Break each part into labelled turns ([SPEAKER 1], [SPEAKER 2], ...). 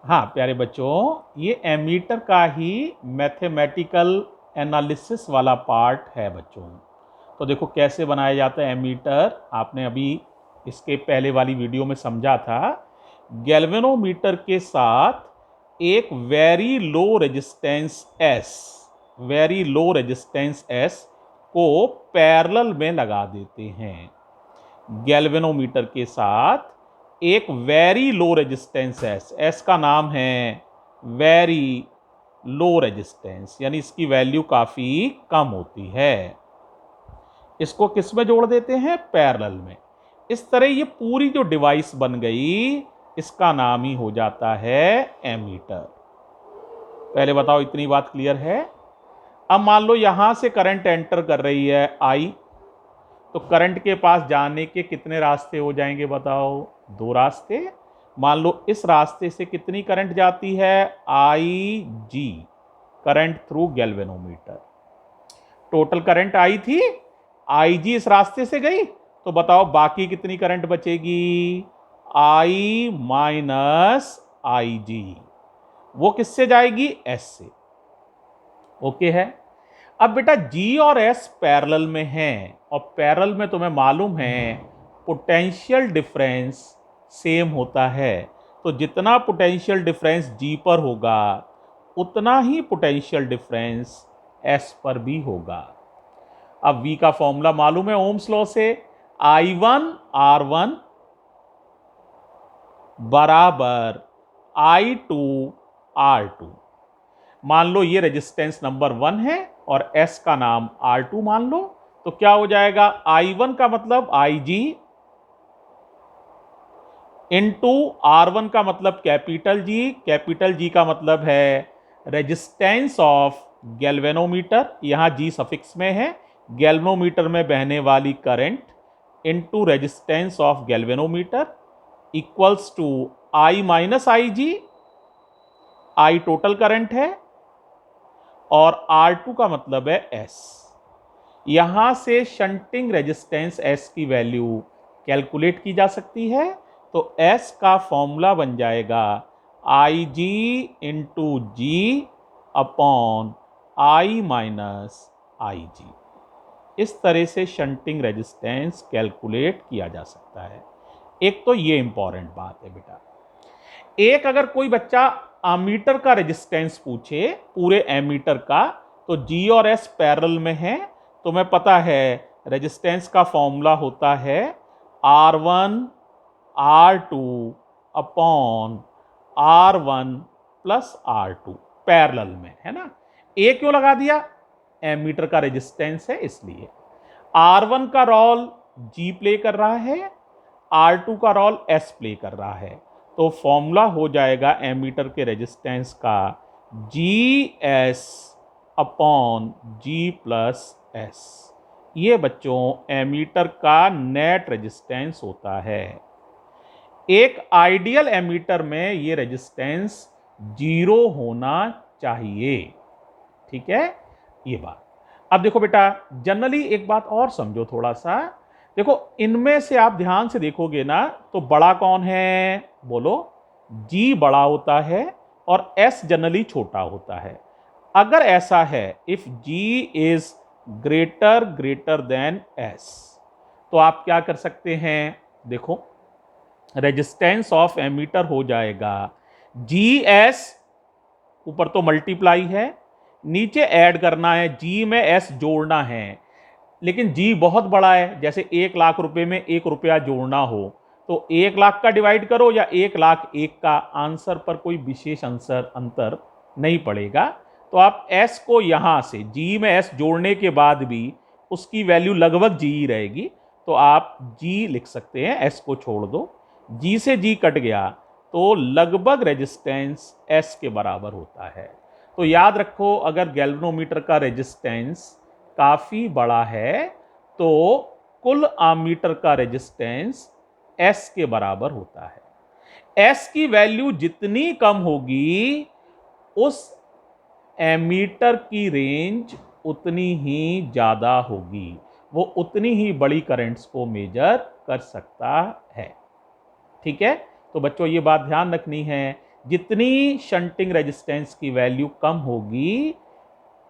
[SPEAKER 1] हाँ प्यारे बच्चों, ये एमीटर का ही मैथमेटिकल एनालिसिस वाला पार्ट है बच्चों। तो देखो कैसे बनाया जाता है एमीटर, आपने अभी इसके पहले वाली वीडियो में समझा था। गैल्वेनोमीटर के साथ एक वेरी लो रेजिस्टेंस एस को पैरेलल में लगा देते हैं। गैल्वेनोमीटर के साथ एक वेरी लो रेजिस्टेंस एस का नाम है वेरी लो रेजिस्टेंस, यानी इसकी वैल्यू काफी कम होती है। इसको किस में जोड़ देते हैं? पैरेलल में। इस तरह ये पूरी जो डिवाइस बन गई, इसका नाम ही हो जाता है एमीटर। पहले बताओ इतनी बात क्लियर है? अब मान लो यहां से करंट एंटर कर रही है आई, तो करंट के पास जाने के कितने रास्ते हो जाएंगे बताओ? दो रास्ते। मान लो इस रास्ते से कितनी करंट जाती है? I G, current through galvanometer. Total current I थी, आई जी इस रास्ते से गई, तो बताओ बाकी कितनी करंट बचेगी? आई माइनस आई जी। वो किससे जाएगी? एस से। ओके है। अब बेटा जी और एस पैरेलल में हैं, और पैरेलल में तुम्हें मालूम है पोटेंशियल डिफरेंस सेम होता है। तो जितना पोटेंशियल डिफरेंस जी पर होगा, उतना ही पोटेंशियल डिफरेंस एस पर भी होगा। अब वी का फॉर्मूला मालूम है ओम्स लॉ से, I1 R1 बराबर I2 R2। मान लो ये रेजिस्टेंस नंबर 1 है और S का नाम R2 मान लो, तो क्या हो जाएगा? I1 का मतलब IG इंटू R1 का मतलब कैपिटल जी का मतलब है रेजिस्टेंस ऑफ गैल्वेनोमीटर, यहां G सफिक्स में है, गैल्वेनोमीटर में बहने वाली current into resistance of galvanometer equals to I minus I G. I total current है और R2 का मतलब है S। यहां से शंटिंग रेजिस्टेंस S की वैल्यू कैलकुलेट की जा सकती है। तो S का फॉर्मूला बन जाएगा I G into G upon I minus I G. इस तरह से शंटिंग रेजिस्टेंस कैलकुलेट किया जा सकता है। एक तो ये इंपॉर्टेंट बात है बेटा। एक अगर कोई बच्चा अमीटर का रेजिस्टेंस पूछे, पूरे एमीटर का, तो जी और एस पैरेलल में है, तो मैं पता है रेजिस्टेंस का फॉर्मूला होता है R1 R2 upon R1 plus R2, parallel में है ना। ए क्यों लगा दिया? एमीटर का रेजिस्टेंस है इसलिए। R1 का रोल G प्ले कर रहा है, R2 का रोल S प्ले कर रहा है, तो फॉर्मूला हो जाएगा एमीटर के रेजिस्टेंस का GS upon G plus S। ये बच्चों एमीटर का नेट रेजिस्टेंस होता है। एक आइडियल एमीटर में ये रेजिस्टेंस 0 होना चाहिए। ठीक है, ये बात। अब देखो बेटा, जनरली एक बात और समझो थोड़ा सा। देखो इनमें से आप ध्यान से देखोगे ना, तो बड़ा कौन है? बोलो। जी बड़ा होता है और एस जनरली छोटा होता है। अगर ऐसा है, if G is greater than S, तो आप क्या कर सकते हैं? देखो रेजिस्टेंस ऑफ एमीटर हो जाएगा जी एस, ऊपर तो मल्टीप्लाई है, नीचे ऐड करना है, जी में एस जोड़ना है। लेकिन जी बहुत बड़ा है, जैसे 1 लाख रुपए में 1 रुपया जोड़ना हो, तो 1 लाख का डिवाइड करो या 1 लाख 1 का, आंसर पर कोई विशेष अंतर नहीं पड़ेगा। तो आप एस को यहां से जी में एस जोड़ने के बाद भी उसकी वैल्यू लगभग जी ही रहेगी, तो आप जी लिख सकते हैं, एस को छोड़ दो। जी से जी कट गया, तो लगभग रेजिस्टेंस एस के बराबर होता है। तो याद रखो, अगर गैल्वेनोमीटर का रेजिस्टेंस काफी बड़ा है, तो कुल आमीटर का रेजिस्टेंस एस के बराबर होता है। एस की वैल्यू जितनी कम होगी, उस एमीटर की रेंज उतनी ही ज्यादा होगी, वो उतनी ही बड़ी करंट्स को मेजर कर सकता है। ठीक है, तो बच्चों ये बात ध्यान रखनी है जितनी शंटिंग रेजिस्टेंस की वैल्यू कम होगी,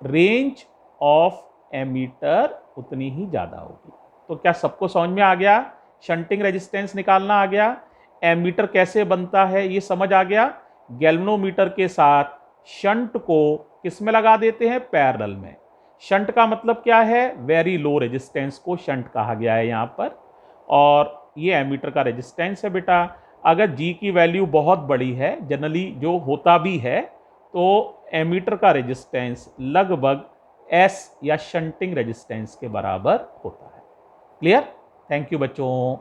[SPEAKER 1] रेंज ऑफ एमीटर उतनी ही ज्यादा होगी। तो क्या सबको समझ में आ गया? शंटिंग रेजिस्टेंस निकालना आ गया, एमीटर कैसे बनता है ये समझ आ गया। गैल्वेनोमीटर के साथ शंट को किस में लगा देते हैं? पैरेलल में। शंट का मतलब क्या है? वेरी लो रेजिस्टेंस को शंट कहा गया है यहां पर। और ये एमीटर का रेजिस्टेंस है बेटा। अगर जी की वैल्यू बहुत बड़ी है, जनरली जो होता भी है, तो एमीटर का रेजिस्टेंस लगभग एस या शंटिंग रेजिस्टेंस के बराबर होता है। क्लियर? थैंक यू बच्चों।